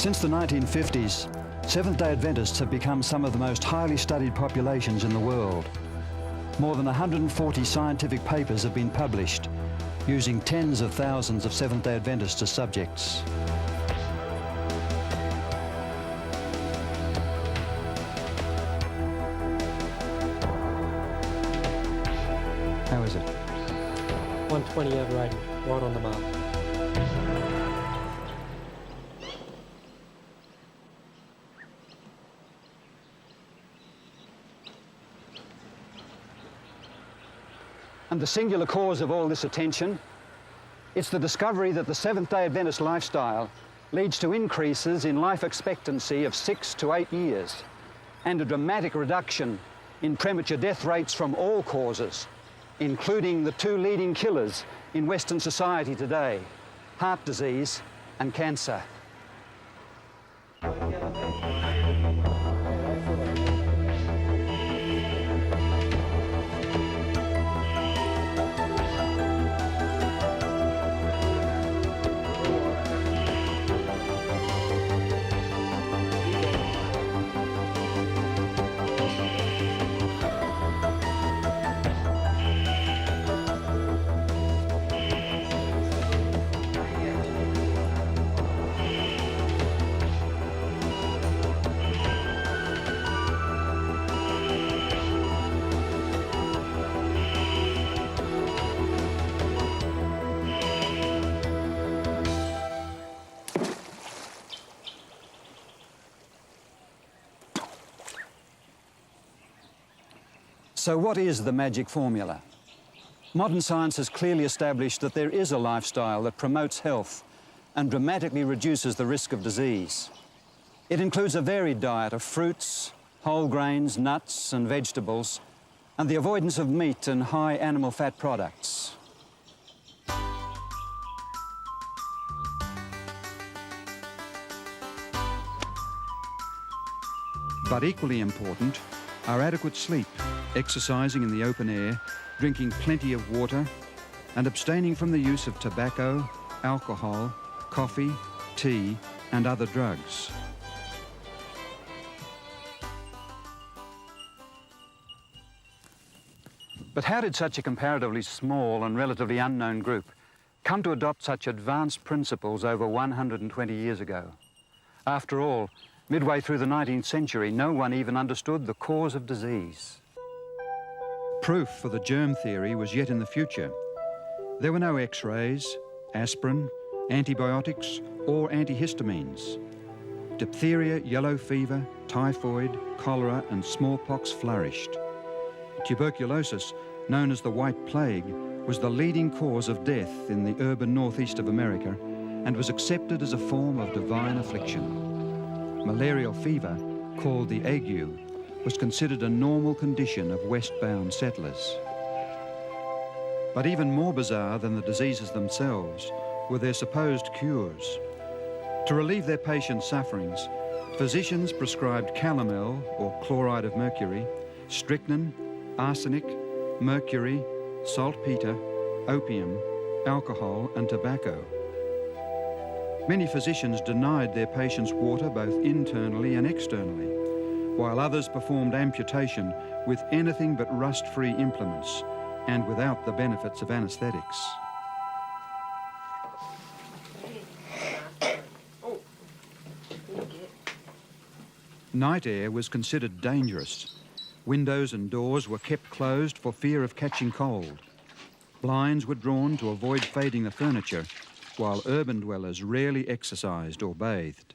Since the 1950s, Seventh-day Adventists have become some of the most highly studied populations in the world. More than 140 scientific papers have been published, using tens of thousands of Seventh-day Adventists as subjects. How is it? 120 over 80, right on the mark. And the singular cause of all this attention, it's the discovery that the Seventh-day Adventist lifestyle leads to increases in life expectancy of 6 to 8 years and a dramatic reduction in premature death rates from all causes, including the two leading killers in Western society today, heart disease and cancer. So what is the magic formula? Modern science has clearly established that there is a lifestyle that promotes health and dramatically reduces the risk of disease. It includes a varied diet of fruits, whole grains, nuts and vegetables, and the avoidance of meat and high animal fat products. But equally important are adequate sleep, exercising in the open air, drinking plenty of water, and abstaining from the use of tobacco, alcohol, coffee, tea, and other drugs. But how did such a comparatively small and relatively unknown group come to adopt such advanced principles over 120 years ago? After all, midway through the 19th century, no one even understood the cause of disease. Proof for the germ theory was yet in the future. There were no X-rays, aspirin, antibiotics, or antihistamines. Diphtheria, yellow fever, typhoid, cholera, and smallpox flourished. Tuberculosis, known as the White Plague, was the leading cause of death in the urban northeast of America and was accepted as a form of divine affliction. Malarial fever, called the ague, was considered a normal condition of westbound settlers. But even more bizarre than the diseases themselves were their supposed cures. To relieve their patients' sufferings, physicians prescribed calomel, or chloride of mercury, strychnine, arsenic, mercury, saltpeter, opium, alcohol, and tobacco. Many physicians denied their patients water both internally and externally, while others performed amputation with anything but rust-free implements and without the benefits of anesthetics. Night air was considered dangerous. Windows and doors were kept closed for fear of catching cold. Blinds were drawn to avoid fading the furniture, while urban dwellers rarely exercised or bathed.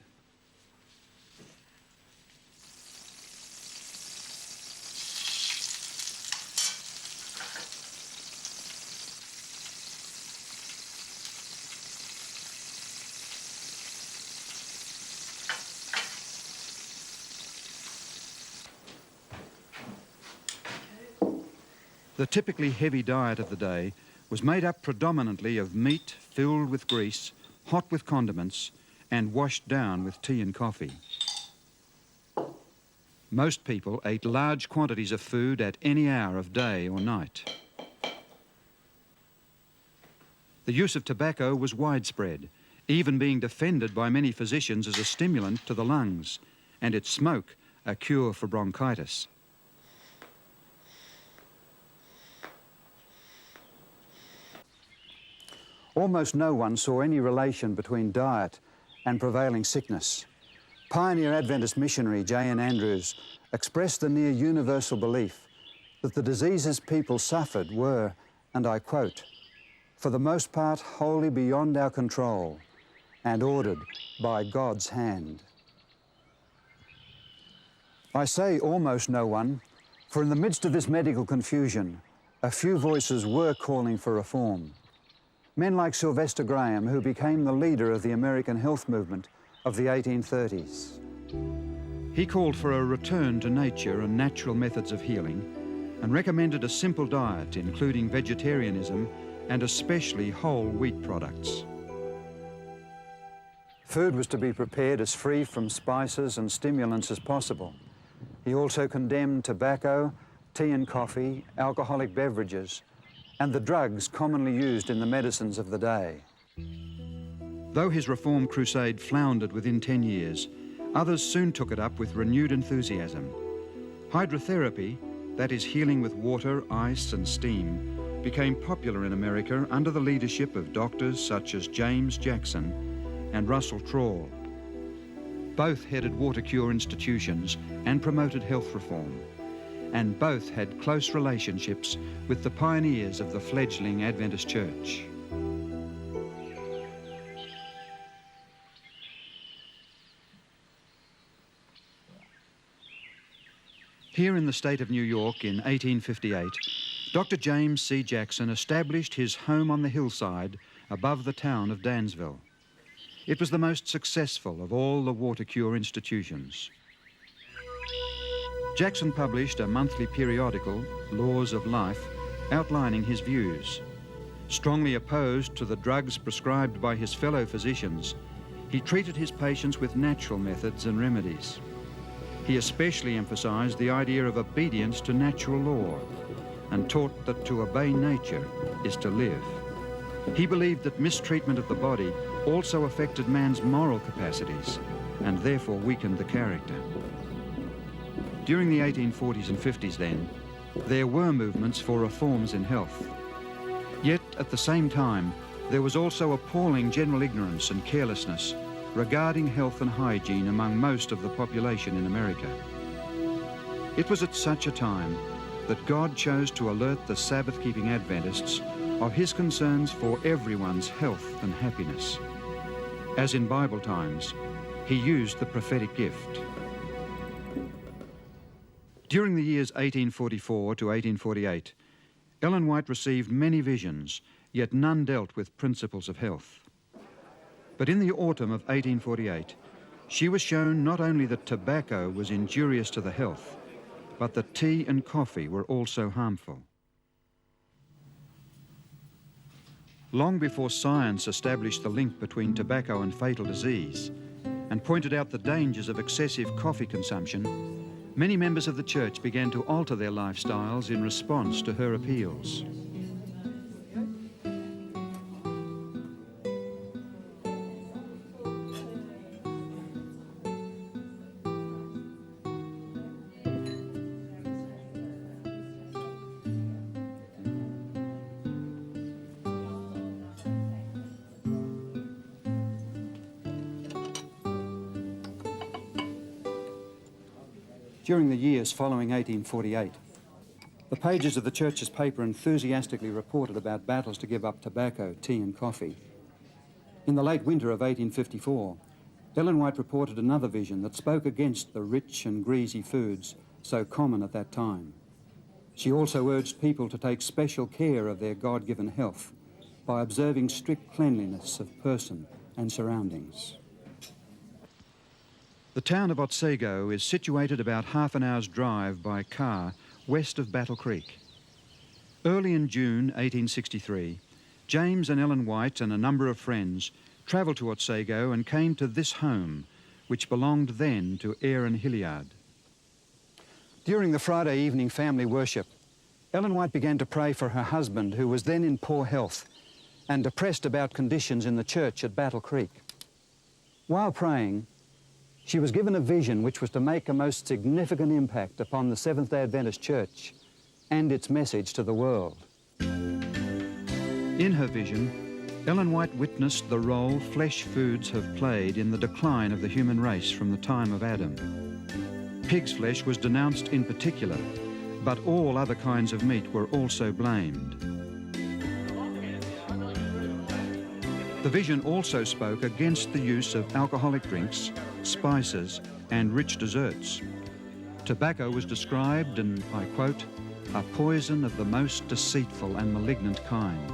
The typically heavy diet of the day was made up predominantly of meat filled with grease, hot with condiments, and washed down with tea and coffee. Most people ate large quantities of food at any hour of day or night. The use of tobacco was widespread. even being defended by many physicians as a stimulant to the lungs, and its smoke a cure for bronchitis. Almost no one saw any relation between diet and prevailing sickness. Pioneer Adventist missionary J.N. Andrews expressed the near universal belief that the diseases people suffered were, and I quote, "for the most part wholly beyond our control and ordered by God's hand." I say almost no one, for in the midst of this medical confusion, a few voices were calling for reform. Men like Sylvester Graham, who became the leader of the American health movement of the 1830s. He called for a return to nature and natural methods of healing, and recommended a simple diet, including vegetarianism and especially whole wheat products. Food was to be prepared as free from spices and stimulants as possible. He also condemned tobacco, tea and coffee, alcoholic beverages, and the drugs commonly used in the medicines of the day. Though his reform crusade floundered within 10 years, others soon took it up with renewed enthusiasm. Hydrotherapy, that is healing with water, ice and steam, became popular in America under the leadership of doctors such as James Jackson and Russell Trawl. Both headed water cure institutions and promoted health reform, and both had close relationships with the pioneers of the fledgling Adventist Church. Here in the state of New York in 1858, Dr. James C. Jackson established his home on the hillside above the town of Dansville. It was the most successful of all the water cure institutions. Jackson published a monthly periodical, Laws of Life, outlining his views. Strongly opposed to the drugs prescribed by his fellow physicians, he treated his patients with natural methods and remedies. He especially emphasized the idea of obedience to natural law and taught that to obey nature is to live. He believed that mistreatment of the body also affected man's moral capacities and therefore weakened the character. During the 1840s and 50s then, there were movements for reforms in health. Yet at the same time, there was also appalling general ignorance and carelessness regarding health and hygiene among most of the population in America. It was at such a time that God chose to alert the Sabbath-keeping Adventists of his concerns for everyone's health and happiness. As in Bible times, he used the prophetic gift. During the years 1844 to 1848, Ellen White received many visions, yet none dealt with principles of health. But in the autumn of 1848, she was shown not only that tobacco was injurious to the health, but that tea and coffee were also harmful. Long before science established the link between tobacco and fatal disease and pointed out the dangers of excessive coffee consumption, many members of the church began to alter their lifestyles in response to her appeals. During the years following 1848, the pages of the church's paper enthusiastically reported about battles to give up tobacco, tea and coffee. In the late winter of 1854, Ellen White reported another vision that spoke against the rich and greasy foods so common at that time. She also urged people to take special care of their God-given health by observing strict cleanliness of person and surroundings. The town of Otsego is situated about half an hour's drive by car west of Battle Creek. Early in June 1863, James and Ellen White and a number of friends travelled to Otsego and came to this home, which belonged then to Aaron Hilliard. During the Friday evening family worship, Ellen White began to pray for her husband, who was then in poor health, and depressed about conditions in the church at Battle Creek. While praying, she was given a vision which was to make a most significant impact upon the Seventh-day Adventist Church and its message to the world. In her vision, Ellen White witnessed the role flesh foods have played in the decline of the human race from the time of Adam. Pig's flesh was denounced in particular, but all other kinds of meat were also blamed. The vision also spoke against the use of alcoholic drinks, spices, and rich desserts. Tobacco was described, and I quote, "a poison of the most deceitful and malignant kind."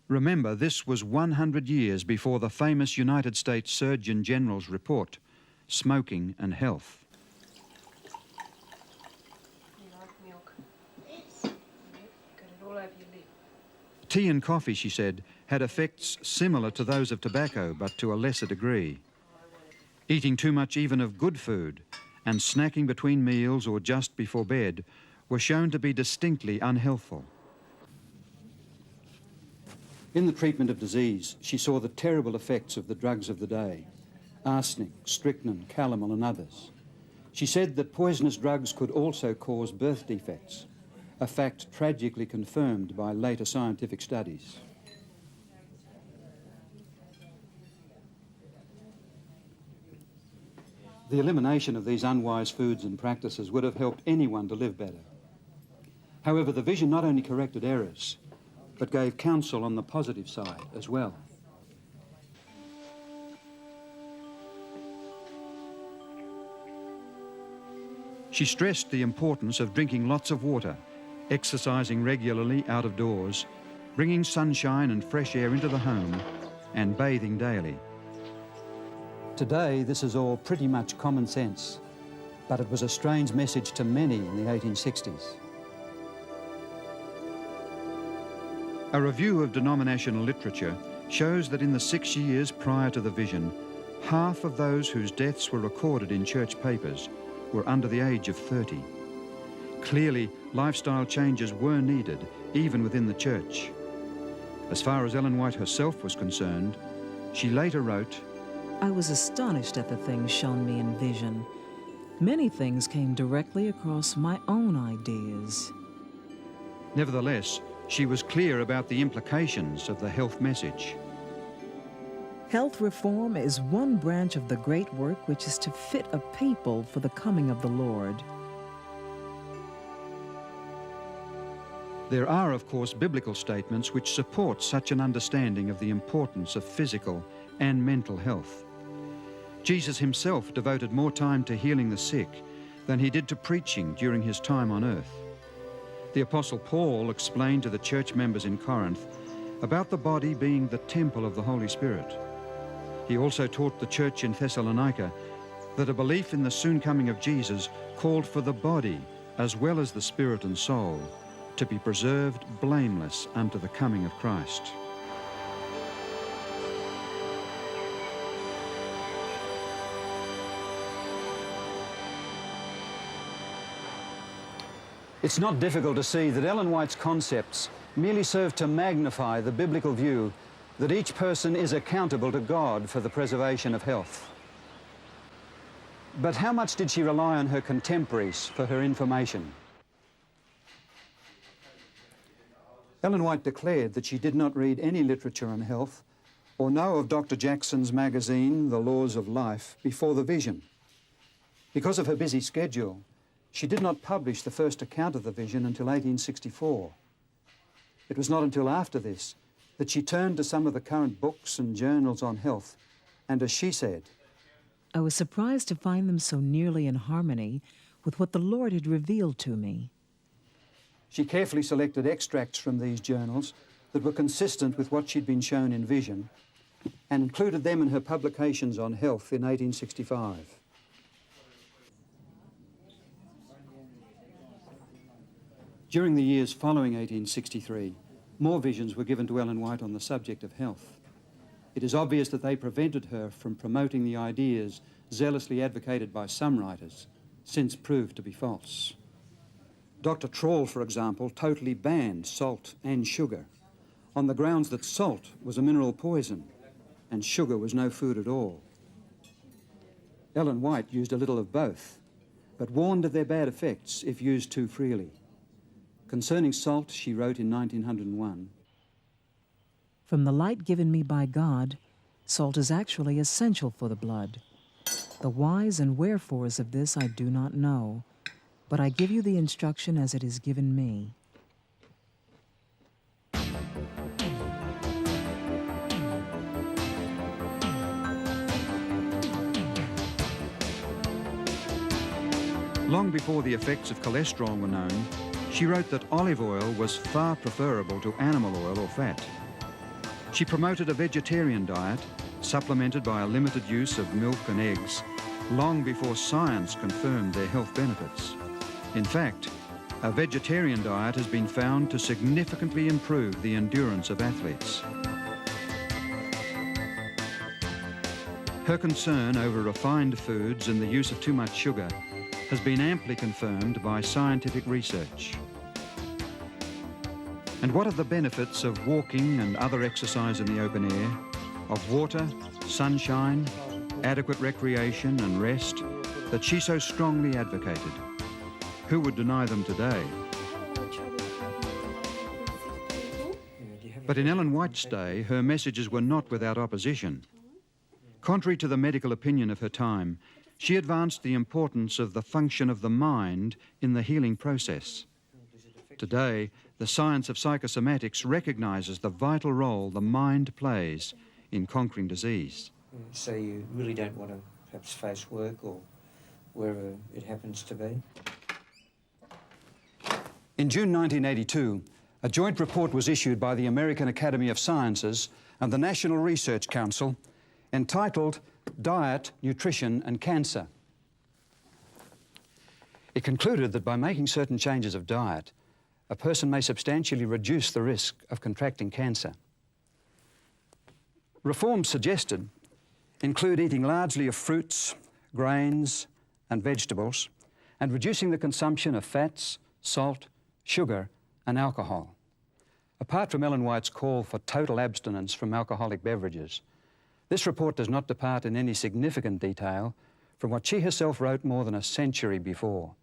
Remember, this was 100 years before the famous United States Surgeon General's report, Smoking and Health. You like milk? Yes. Got it all over your lip. Tea and coffee, she said, had effects similar to those of tobacco, but to a lesser degree. Eating too much even of good food and snacking between meals or just before bed were shown to be distinctly unhealthful. In the treatment of disease, she saw the terrible effects of the drugs of the day, arsenic, strychnine, calomel and others. She said that poisonous drugs could also cause birth defects, a fact tragically confirmed by later scientific studies. The elimination of these unwise foods and practices would have helped anyone to live better. However, the vision not only corrected errors, but gave counsel on the positive side as well. She stressed the importance of drinking lots of water, exercising regularly out of doors, bringing sunshine and fresh air into the home, and bathing daily. Today, this is all pretty much common sense, but it was a strange message to many in the 1860s. A review of denominational literature shows that in the 6 years prior to the vision, half of those whose deaths were recorded in church papers were under the age of 30. Clearly, lifestyle changes were needed, even within the church. As far as Ellen White herself was concerned, she later wrote, "I was astonished at the things shown me in vision. Many things came directly across my own ideas." Nevertheless, she was clear about the implications of the health message. Health reform is one branch of the great work which is to fit a people for the coming of the Lord. There are, of course, biblical statements which support such an understanding of the importance of physical and mental health. Jesus himself devoted more time to healing the sick than he did to preaching during his time on earth. The Apostle Paul explained to the church members in Corinth about the body being the temple of the Holy Spirit. He also taught the church in Thessalonica that a belief in the soon coming of Jesus called for the body, as well as the spirit and soul, to be preserved blameless unto the coming of Christ. It's not difficult to see that Ellen White's concepts merely serve to magnify the biblical view that each person is accountable to God for the preservation of health. But how much did she rely on her contemporaries for her information? Ellen White declared that she did not read any literature on health or know of Dr. Jackson's magazine, The Laws of Life, before the vision. Because of her busy schedule, she did not publish the first account of the vision until 1864. It was not until after this that she turned to some of the current books and journals on health, and as she said, I was surprised to find them so nearly in harmony with what the Lord had revealed to me. She carefully selected extracts from these journals that were consistent with what she'd been shown in vision and included them in her publications on health in 1865. During the years following 1863, more visions were given to Ellen White on the subject of health. It is obvious that they prevented her from promoting the ideas zealously advocated by some writers, since proved to be false. Dr. Trawl, for example, totally banned salt and sugar on the grounds that salt was a mineral poison and sugar was no food at all. Ellen White used a little of both, but warned of their bad effects if used too freely. Concerning salt, she wrote in 1901, From the light given me by God, salt is actually essential for the blood. The whys and wherefores of this I do not know, but I give you the instruction as it is given me. Long before the effects of cholesterol were known, she wrote that olive oil was far preferable to animal oil or fat. She promoted a vegetarian diet, supplemented by a limited use of milk and eggs, long before science confirmed their health benefits. In fact, a vegetarian diet has been found to significantly improve the endurance of athletes. Her concern over refined foods and the use of too much sugar has been amply confirmed by scientific research. And what are the benefits of walking and other exercise in the open air, of water, sunshine, adequate recreation and rest that she so strongly advocated? Who would deny them today? But in Ellen White's day, her messages were not without opposition. Contrary to the medical opinion of her time, she advanced the importance of the function of the mind in the healing process. Today, the science of psychosomatics recognises the vital role the mind plays in conquering disease. So you really don't want to perhaps face work or wherever it happens to be? In June 1982, a joint report was issued by the American Academy of Sciences and the National Research Council entitled Diet, Nutrition and Cancer. It concluded that by making certain changes of diet, a person may substantially reduce the risk of contracting cancer. Reforms suggested include eating largely of fruits, grains and vegetables, and reducing the consumption of fats, salt, sugar and alcohol. Apart from Ellen White's call for total abstinence from alcoholic beverages, this report does not depart in any significant detail from what she herself wrote more than a century before.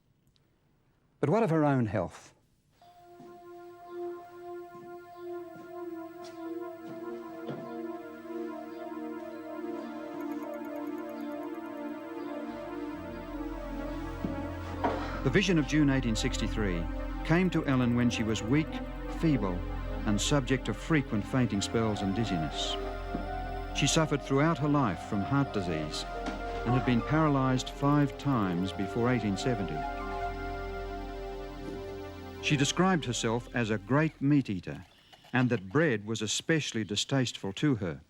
But what of her own health? The vision of June 1863 came to Ellen when she was weak, feeble, and subject to frequent fainting spells and dizziness. She suffered throughout her life from heart disease and had been paralysed 5 times before 1870. She described herself as a great meat eater and that bread was especially distasteful to her.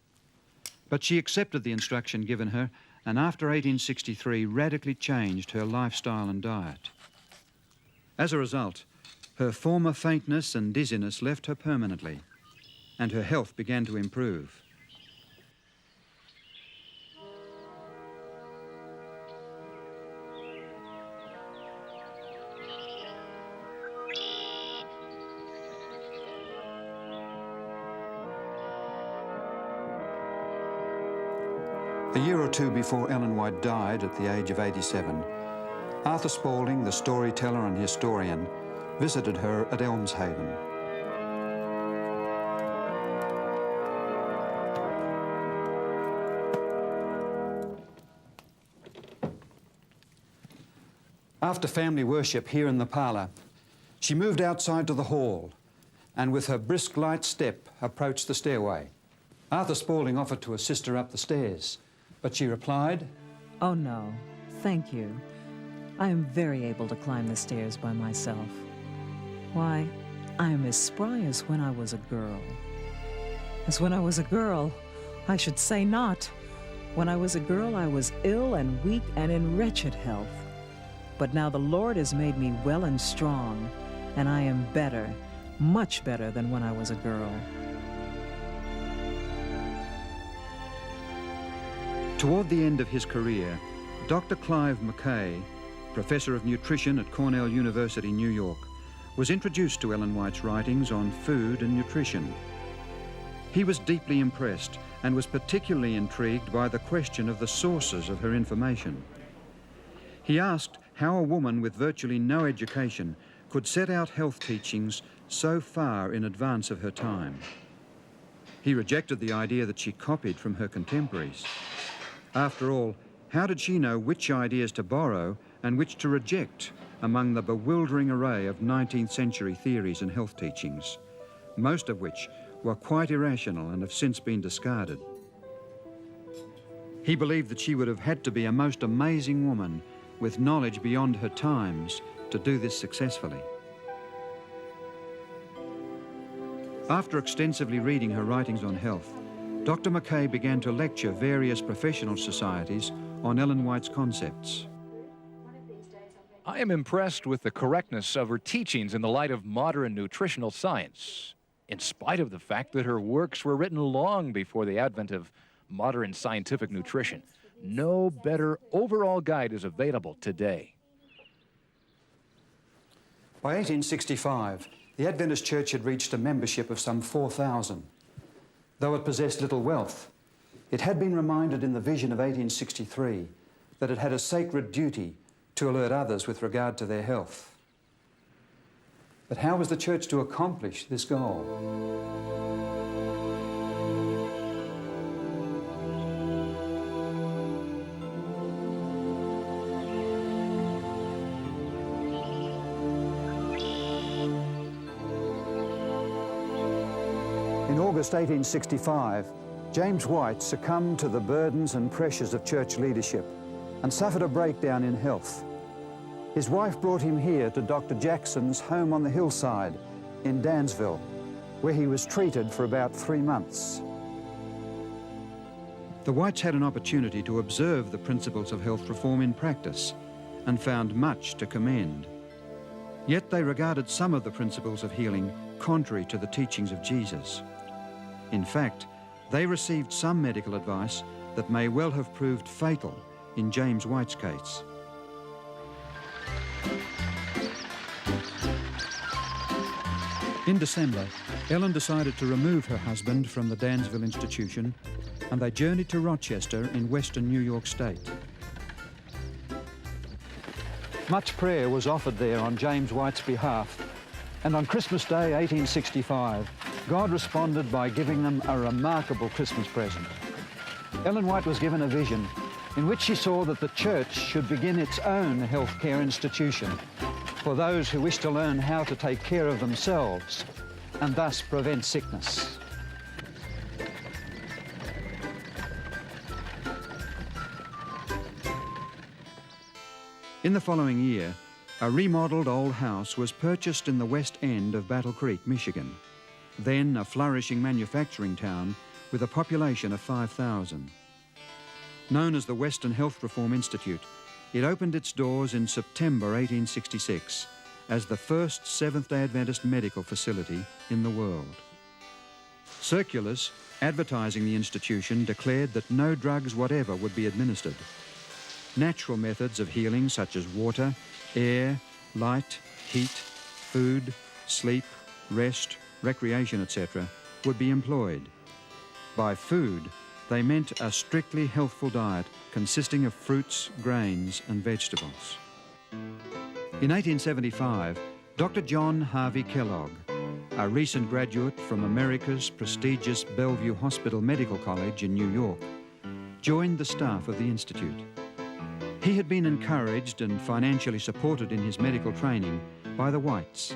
But she accepted the instruction given her and after 1863 radically changed her lifestyle and diet. As a result, her former faintness and dizziness left her permanently and her health began to improve. A year or two before Ellen White died at the age of 87, Arthur Spaulding, the storyteller and historian, visited her at Elmshaven. After family worship here in the parlour, she moved outside to the hall and with her brisk light step approached the stairway. Arthur Spaulding offered to assist her up the stairs, but she replied, Oh no, thank you. I am very able to climb the stairs by myself. Why, I am as spry as when I was a girl. As when I was a girl, I should say not. When I was a girl, I was ill and weak and in wretched health. But now the Lord has made me well and strong, and I am better, much better than when I was a girl. Toward the end of his career, Dr. Clive Mackay, Professor of Nutrition at Cornell University, New York, was introduced to Ellen White's writings on food and nutrition. He was deeply impressed and was particularly intrigued by the question of the sources of her information. He asked how a woman with virtually no education could set out health teachings so far in advance of her time. He rejected the idea that she copied from her contemporaries. After all, how did she know which ideas to borrow and which to reject among the bewildering array of 19th century theories and health teachings, most of which were quite irrational and have since been discarded? He believed that she would have had to be a most amazing woman with knowledge beyond her times to do this successfully. After extensively reading her writings on health, Dr. Mackay began to lecture various professional societies on Ellen White's concepts. I am impressed with the correctness of her teachings in the light of modern nutritional science, in spite of the fact that her works were written long before the advent of modern scientific nutrition. No better overall guide is available today. By 1865, the Adventist Church had reached a membership of some 4,000. Though it possessed little wealth, it had been reminded in the vision of 1863 that it had a sacred duty to alert others with regard to their health. But how was the church to accomplish this goal? In August 1865, James White succumbed to the burdens and pressures of church leadership and suffered a breakdown in health. His wife brought him here to Dr. Jackson's home on the hillside in Dansville, where he was treated for about 3 months. The Whites had an opportunity to observe the principles of health reform in practice and found much to commend. Yet they regarded some of the principles of healing contrary to the teachings of Jesus. In fact, they received some medical advice that may well have proved fatal in James White's case. In December, Ellen decided to remove her husband from the Dansville institution, and they journeyed to Rochester in western New York State. Much prayer was offered there on James White's behalf, and on Christmas Day 1865, God responded by giving them a remarkable Christmas present. Ellen White was given a vision in which she saw that the church should begin its own healthcare institution for those who wish to learn how to take care of themselves and thus prevent sickness. In the following year, a remodeled old house was purchased in the west end of Battle Creek, Michigan, then a flourishing manufacturing town with a population of 5,000. Known as the Western Health Reform Institute, it opened its doors in September 1866 as the first Seventh-day Adventist medical facility in the world. Circulars advertising the institution declared that no drugs whatever would be administered. Natural methods of healing such as water, air, light, heat, food, sleep, rest, recreation, etc. would be employed. By food, they meant a strictly healthful diet consisting of fruits, grains and vegetables. In 1875, Dr. John Harvey Kellogg, a recent graduate from America's prestigious Bellevue Hospital Medical College in New York, joined the staff of the Institute. He had been encouraged and financially supported in his medical training by the Whites.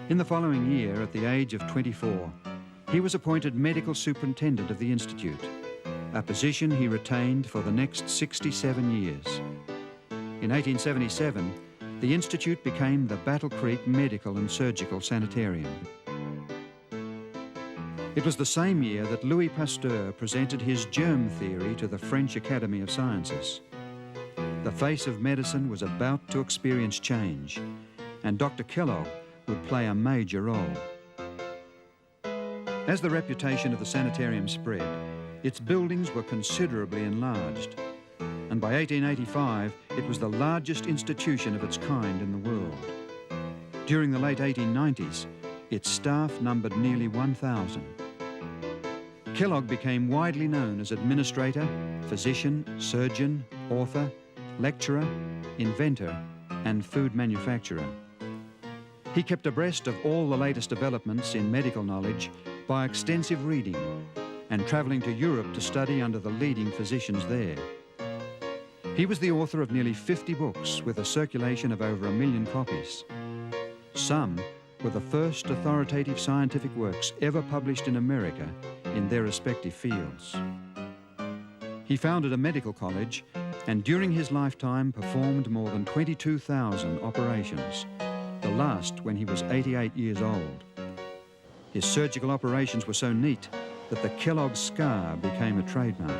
In the following year, at the age of 24, he was appointed medical superintendent of the Institute, a position he retained for the next 67 years. In 1877, the Institute became the Battle Creek Medical and Surgical Sanitarium. It was the same year that Louis Pasteur presented his germ theory to the French Academy of Sciences. The face of medicine was about to experience change, and Dr. Kellogg would play a major role. As the reputation of the sanitarium spread, its buildings were considerably enlarged, and by 1885 it was the largest institution of its kind in the world. During the late 1890s, its staff numbered nearly 1,000. Kellogg became widely known as administrator, physician, surgeon, author, lecturer, inventor, and food manufacturer. He kept abreast of all the latest developments in medical knowledge by extensive reading and travelling to Europe to study under the leading physicians there. He was the author of nearly 50 books with a circulation of over 1 million copies. Some were the first authoritative scientific works ever published in America in their respective fields. He founded a medical college and during his lifetime performed more than 22,000 operations, the last when he was 88 years old. His surgical operations were so neat that the Kellogg scar became a trademark.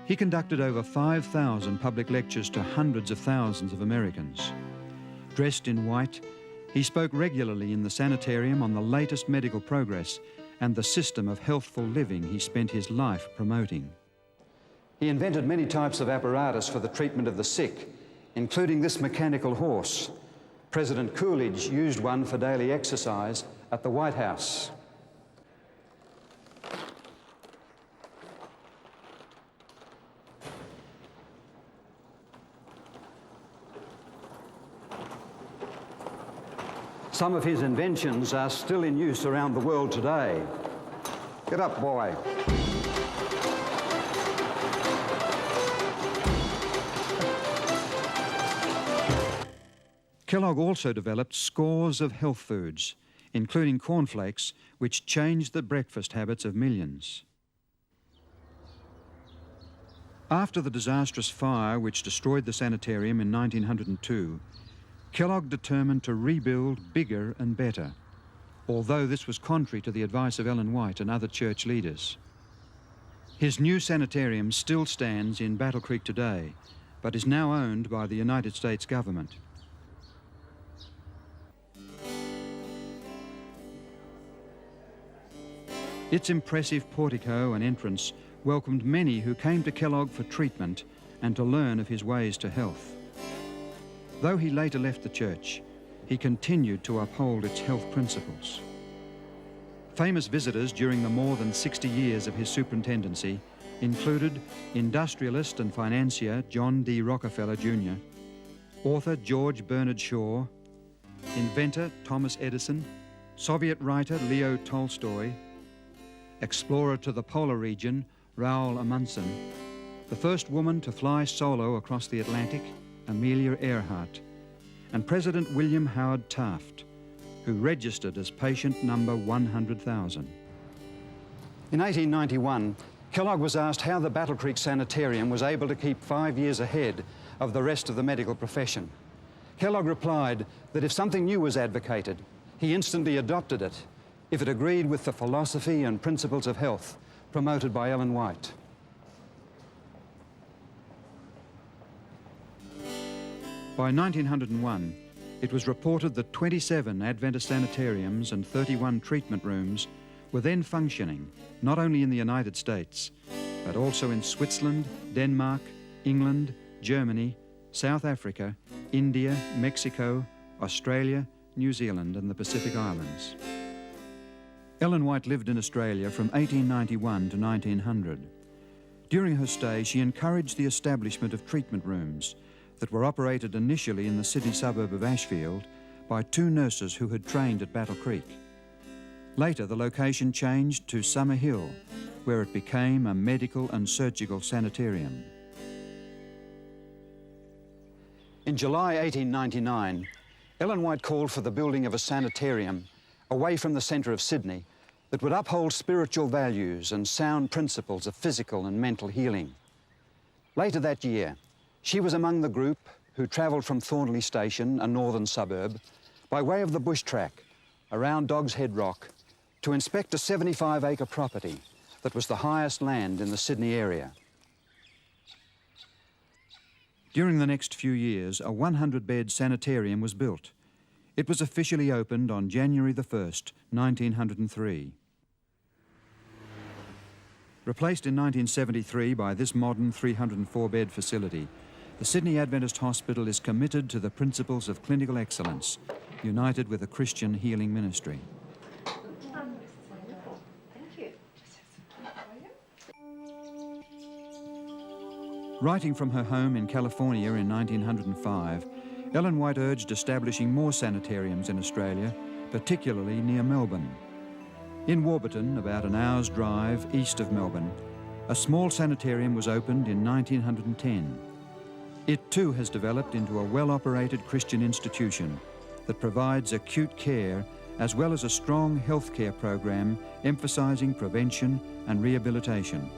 He conducted over 5,000 public lectures to hundreds of thousands of Americans. Dressed in white, he spoke regularly in the sanitarium on the latest medical progress and the system of healthful living he spent his life promoting. He invented many types of apparatus for the treatment of the sick, including this mechanical horse. President Coolidge used one for daily exercise at the White House. Some of his inventions are still in use around the world today. Get up, boy. Kellogg also developed scores of health foods, including cornflakes, which changed the breakfast habits of millions. After the disastrous fire which destroyed the sanitarium in 1902, Kellogg determined to rebuild bigger and better, although this was contrary to the advice of Ellen White and other church leaders. His new sanitarium still stands in Battle Creek today, but is now owned by the United States government. Its impressive portico and entrance welcomed many who came to Kellogg for treatment and to learn of his ways to health. Though he later left the church, he continued to uphold its health principles. Famous visitors during the more than 60 years of his superintendency included industrialist and financier John D. Rockefeller Jr., author George Bernard Shaw, inventor Thomas Edison, Soviet writer Leo Tolstoy, explorer to the polar region Raoul Amundsen, the first woman to fly solo across the Atlantic, Amelia Earhart, and President William Howard Taft, who registered as patient number 100,000. In 1891, Kellogg was asked how the Battle Creek Sanitarium was able to keep 5 years ahead of the rest of the medical profession. Kellogg replied that if something new was advocated, he instantly adopted it if it agreed with the philosophy and principles of health promoted by Ellen White. By 1901, it was reported that 27 Adventist sanitariums and 31 treatment rooms were then functioning, not only in the United States, but also in Switzerland, Denmark, England, Germany, South Africa, India, Mexico, Australia, New Zealand, and the Pacific Islands. Ellen White lived in Australia from 1891 to 1900. During her stay, she encouraged the establishment of treatment rooms that were operated initially in the Sydney suburb of Ashfield by 2 nurses who had trained at Battle Creek. Later, the location changed to Summer Hill, where it became a medical and surgical sanitarium. In July 1899, Ellen White called for the building of a sanitarium away from the centre of Sydney that would uphold spiritual values and sound principles of physical and mental healing. Later that year, she was among the group who travelled from Thornley Station, a northern suburb, by way of the bush track around Dog's Head Rock to inspect a 75-acre property that was the highest land in the Sydney area. During the next few years, a 100-bed sanitarium was built. It was officially opened on January the 1st, 1903. Replaced in 1973 by this modern 304-bed facility, the Sydney Adventist Hospital is committed to the principles of clinical excellence, united with a Christian healing ministry. Writing from her home in California in 1905, Ellen White urged establishing more sanitariums in Australia, particularly near Melbourne. In Warburton, about an hour's drive east of Melbourne, a small sanitarium was opened in 1910. It too has developed into a well-operated Christian institution that provides acute care as well as a strong healthcare program emphasising prevention and rehabilitation.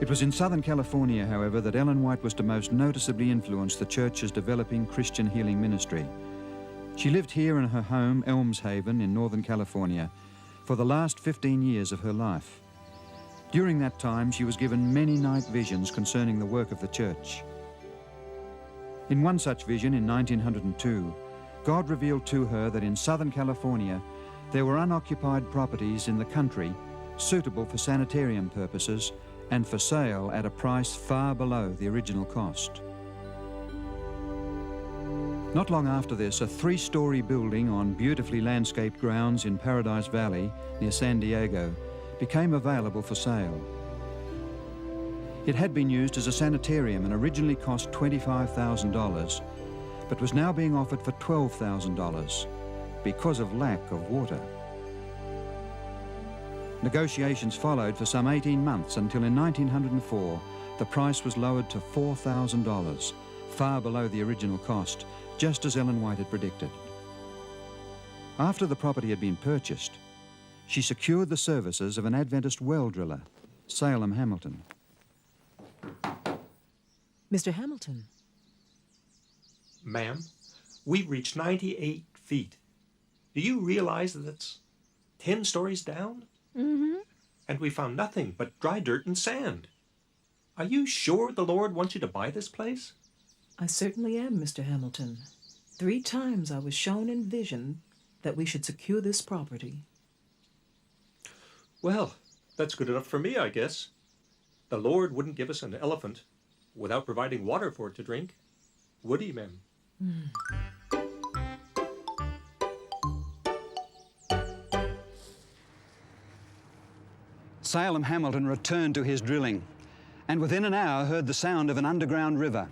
It was in Southern California, however, that Ellen White was to most noticeably influence the church's developing Christian healing ministry. She lived here in her home, Elmshaven, in Northern California, for the last 15 years of her life. During that time, she was given many night visions concerning the work of the church. In one such vision in 1902, God revealed to her that in Southern California, there were unoccupied properties in the country suitable for sanitarium purposes and for sale at a price far below the original cost. Not long after this, a 3-story building on beautifully landscaped grounds in Paradise Valley near San Diego became available for sale. It had been used as a sanitarium and originally cost $25,000, but was now being offered for $12,000 because of lack of water. Negotiations followed for some 18 months until in 1904 the price was lowered to $4,000, far below the original cost, just as Ellen White had predicted. After the property had been purchased, she secured the services of an Adventist well driller, Salem Hamilton. Mr. Hamilton. Ma'am, we've reached 98 feet. Do you realize that it's 10 stories down? Mm-hmm. And we found nothing but dry dirt and sand. Are you sure the Lord wants you to buy this place? I certainly am, Mr. Hamilton. 3 times I was shown in vision that we should secure this property. Well, that's good enough for me, I guess. The Lord wouldn't give us an elephant without providing water for it to drink, would he, ma'am? Salem Hamilton returned to his drilling and within an hour heard the sound of an underground river.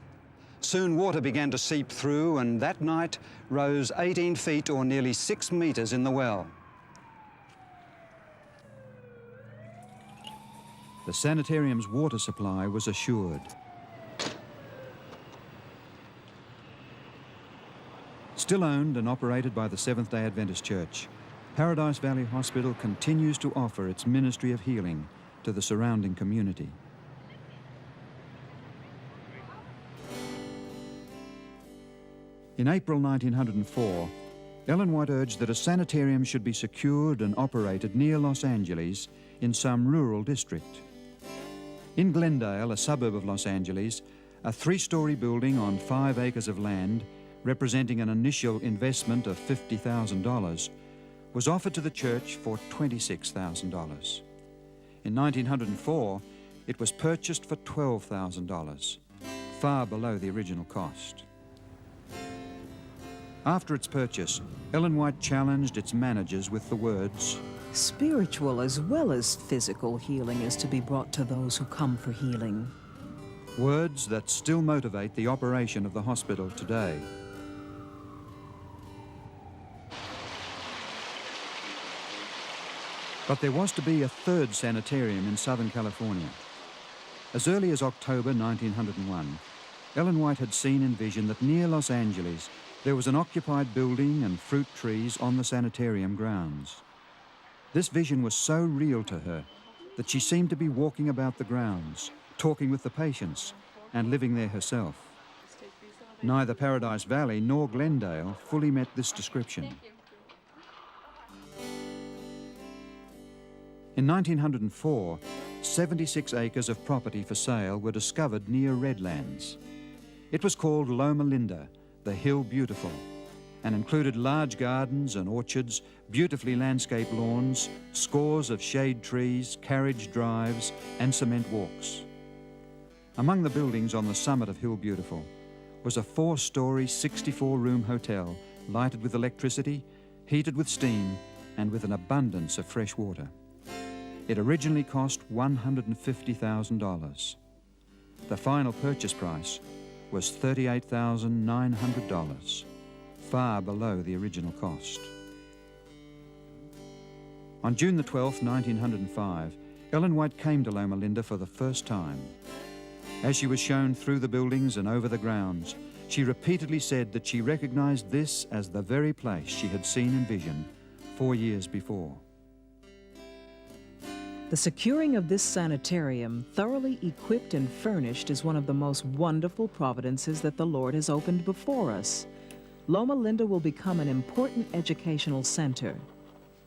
Soon water began to seep through and that night rose 18 feet or nearly 6 metres in the well. The sanitarium's water supply was assured. Still owned and operated by the Seventh-day Adventist Church, Paradise Valley Hospital continues to offer its ministry of healing to the surrounding community. In April 1904, Ellen White urged that a sanitarium should be secured and operated near Los Angeles in some rural district. In Glendale, a suburb of Los Angeles, a 3-story building on 5 acres of land, representing an initial investment of $50,000, was offered to the church for $26,000. In 1904, it was purchased for $12,000, far below the original cost. After its purchase, Ellen White challenged its managers with the words, Spiritual as well as physical healing is to be brought to those who come for healing. words that still motivate the operation of the hospital today. But there was to be a 3rd sanitarium in Southern California. As early as October 1901, Ellen White had seen in vision that near Los Angeles there was an occupied building and fruit trees on the sanitarium grounds. This vision was so real to her that she seemed to be walking about the grounds, talking with the patients, and living there herself. Neither Paradise Valley nor Glendale fully met this description. In 1904, 76 acres of property for sale were discovered near Redlands. It was called Loma Linda, the Hill Beautiful, and included large gardens and orchards, beautifully landscaped lawns, scores of shade trees, carriage drives and cement walks. Among the buildings on the summit of Hill Beautiful was a 4-storey, 64-room hotel lighted with electricity, heated with steam and with an abundance of fresh water. It originally cost $150,000. The final purchase price was $38,900, far below the original cost. On June the 12th, 1905, Ellen White came to Loma Linda for the first time. As she was shown through the buildings and over the grounds, she repeatedly said that she recognized this as the very place she had seen in vision 4 years before. The securing of this sanitarium, thoroughly equipped and furnished, is one of the most wonderful providences that the Lord has opened before us. Loma Linda will become an important educational center.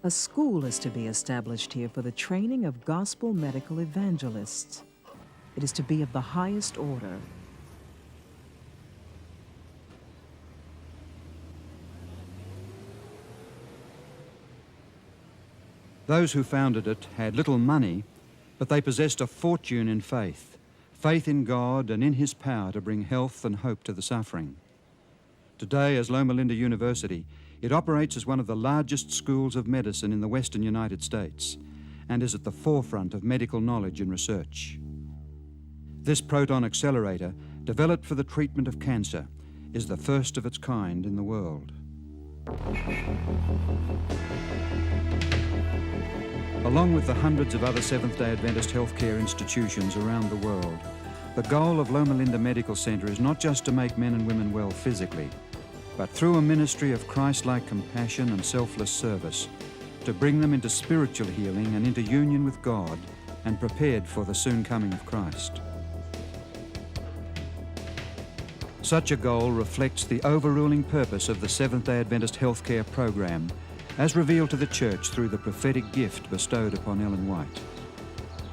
A school is to be established here for the training of gospel medical evangelists. It is to be of the highest order. Those who founded it had little money, but they possessed a fortune in faith, faith in God and in His power to bring health and hope to the suffering. Today, as Loma Linda University, it operates as one of the largest schools of medicine in the Western United States and is at the forefront of medical knowledge and research. This proton accelerator, developed for the treatment of cancer, is the first of its kind in the world. Along with the hundreds of other Seventh-day Adventist healthcare institutions around the world, the goal of Loma Linda Medical Center is not just to make men and women well physically, but through a ministry of Christ-like compassion and selfless service, to bring them into spiritual healing and into union with God and prepared for the soon coming of Christ. Such a goal reflects the overruling purpose of the Seventh-day Adventist healthcare program as revealed to the Church through the prophetic gift bestowed upon Ellen White.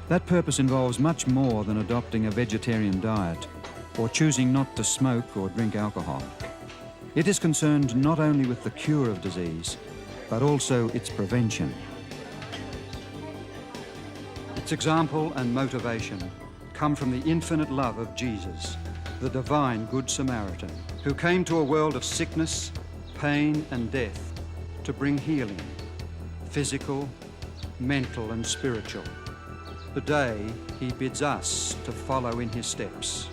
That purpose involves much more than adopting a vegetarian diet or choosing not to smoke or drink alcohol. It is concerned not only with the cure of disease, but also its prevention. Its example and motivation come from the infinite love of Jesus, the divine Good Samaritan, who came to a world of sickness, pain and death to bring healing, physical, mental and spiritual. Today, he bids us to follow in his steps.